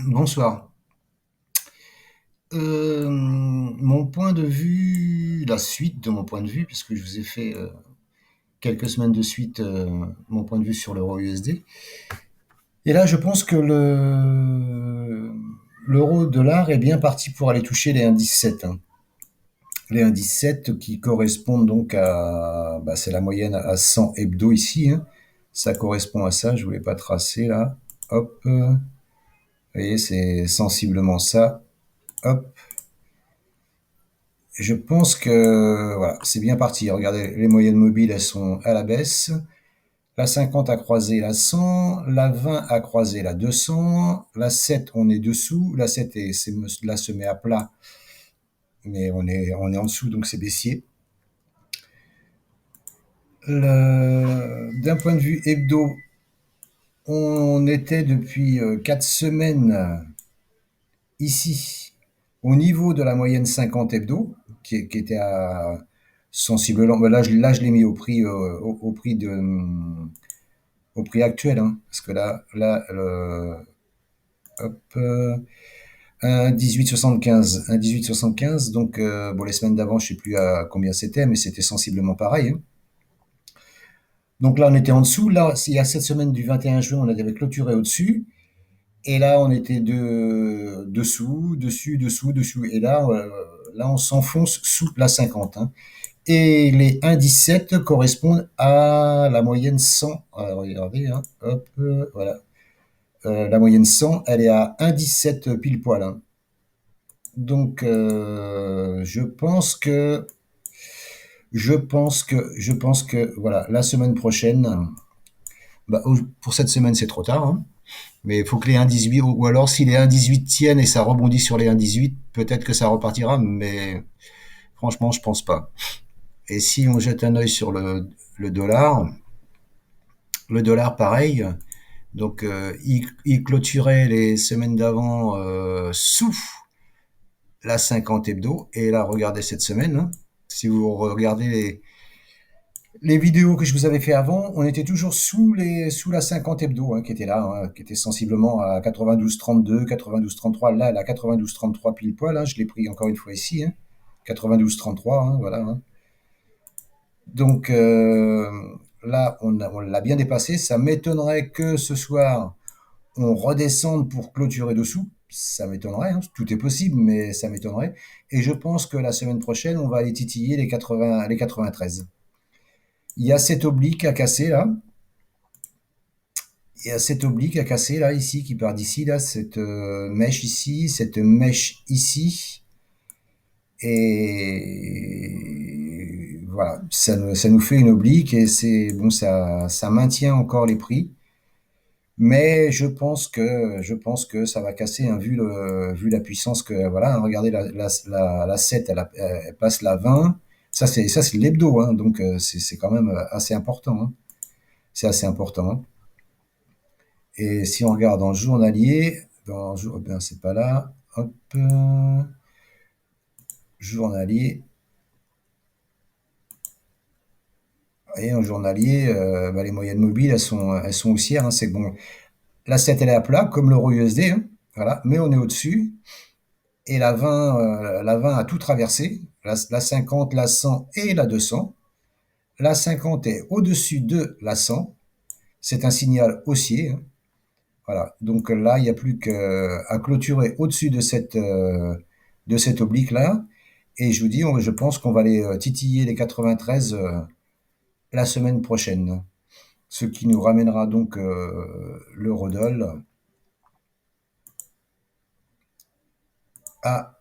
Bonsoir. Mon point de vue, la suite de mon point de vue, puisque je vous ai fait quelques semaines de suite mon point de vue sur l'euro USD. Et là, je pense que l'euro dollar est bien parti pour aller toucher les 1,17, hein. Les 1,17 qui correspondent donc à, bah, c'est la moyenne à 100 hebdo ici, hein. Ça correspond à ça. Je voulais pas tracer là. Hop. Vous voyez, c'est sensiblement ça. Hop. Je pense que voilà, c'est bien parti. Regardez, les moyennes mobiles, elles sont à la baisse. La 50 a croisé la 100, la 20 a croisé la 200, la 7 on est dessous, la 7 là se met à plat, mais on est en dessous, donc c'est baissier. D'un point de vue hebdo, on était depuis 4 semaines ici au niveau de la moyenne 50 hebdo, qui était à sensiblement. Là, je l'ai mis au prix au prix actuel, hein, parce que hop, un 18,75, un 18,75. Donc, bon, les semaines d'avant, je sais plus à combien c'était, mais c'était sensiblement pareil, hein. Donc là, on était en dessous. Là, il y a cette semaine du 21 juin, on avait clôturé au-dessus. Et là, on était dessous, dessus, dessous, dessous. Et là, on s'enfonce sous la 50, hein. Et les 1,17 correspondent à la moyenne 100. Alors, regardez, hein, hop, voilà. La moyenne 100, elle est à 1,17 pile poil, hein. Donc, je pense que, voilà, la semaine prochaine, bah, pour cette semaine, c'est trop tard, hein. Mais il faut que les 1,18, ou alors si les 1,18 tiennent et ça rebondit sur les 1,18, peut-être que ça repartira, mais franchement, je pense pas. Et si on jette un œil sur le dollar pareil, donc il clôturait les semaines d'avant sous la 50 hebdo, et là, regardez cette semaine, hein. Si vous regardez les vidéos que je vous avais fait avant, on était toujours sous la 50 hebdo, hein, qui était là, hein, qui était sensiblement à 92,32, 92,33. Là, elle a 92,33 pile poil, hein, je l'ai pris encore une fois ici, hein, 92,33, hein, voilà, hein. Donc là, on l'a bien dépassé. Ça m'étonnerait que ce soir, on redescende pour clôturer dessous. Ça m'étonnerait, hein, tout est possible, mais ça m'étonnerait. Et je pense que la semaine prochaine, on va aller titiller les 80, les 93. Il y a cette oblique à casser là. Il y a cette oblique à casser là, ici, qui part d'ici, là, cette mèche ici, cette mèche ici. Et voilà, ça nous fait une oblique et c'est bon, ça maintient encore les prix. Mais je pense que ça va casser, hein, vu la puissance que, voilà, hein, regardez la 7, elle passe la 20. Ça, c'est l'hebdo, hein, donc c'est quand même assez important, hein. C'est assez important, hein. Et si on regarde en journalier, ben, c'est pas là, hop, journalier, et en journalier, bah, les moyennes mobiles, elles sont haussières, hein, c'est bon. La 7, elle est à plat, comme l'euro USD, hein, voilà, mais on est au-dessus. Et la 20 a tout traversé, la 50, la 100 et la 200. La 50 est au-dessus de la 100. C'est un signal haussier, hein. Voilà. Donc là, il n'y a plus qu'à clôturer au-dessus de cette oblique-là. Et je vous dis, je pense qu'on va aller titiller les 93 la semaine prochaine. Ce qui nous ramènera donc l'eurodoll à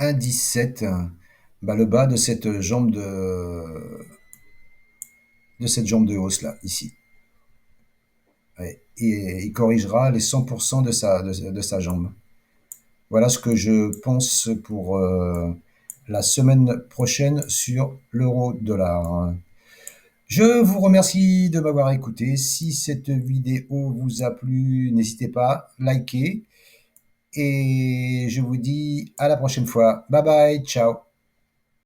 1,17, bah, le bas de cette jambe de hausse là, ici. Ouais. Et il corrigera les 100% de sa jambe. Voilà ce que je pense pour la semaine prochaine sur l'euro-dollar. Je vous remercie de m'avoir écouté. Si cette vidéo vous a plu, n'hésitez pas, likez. Et je vous dis à la prochaine fois. Bye bye, ciao.